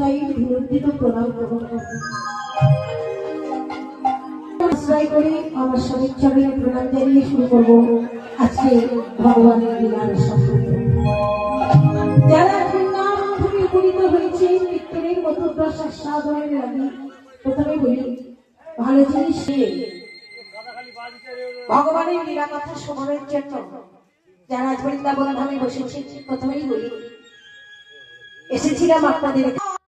তাই বিনন্দিত প্রণাম গ্রহণ করব। আশ্রয় করে আমার স্বামীর চরণে প্রণাম জানিয়ে শুরু করব আজকে ভগবানের লীলার সম্পর্ক। যারা নামে উপনীত হয়েছে কীর্তনের মতো প্রসাদ সাধনের লাগে, প্রথমে বলি ভালো জিনিস ভগবানের লীলা কথা শোনানোর জন্য যারা বৃন্দাবন ধামে বসেছে, প্রথমেই বলি এসেছিলাম আপনাদের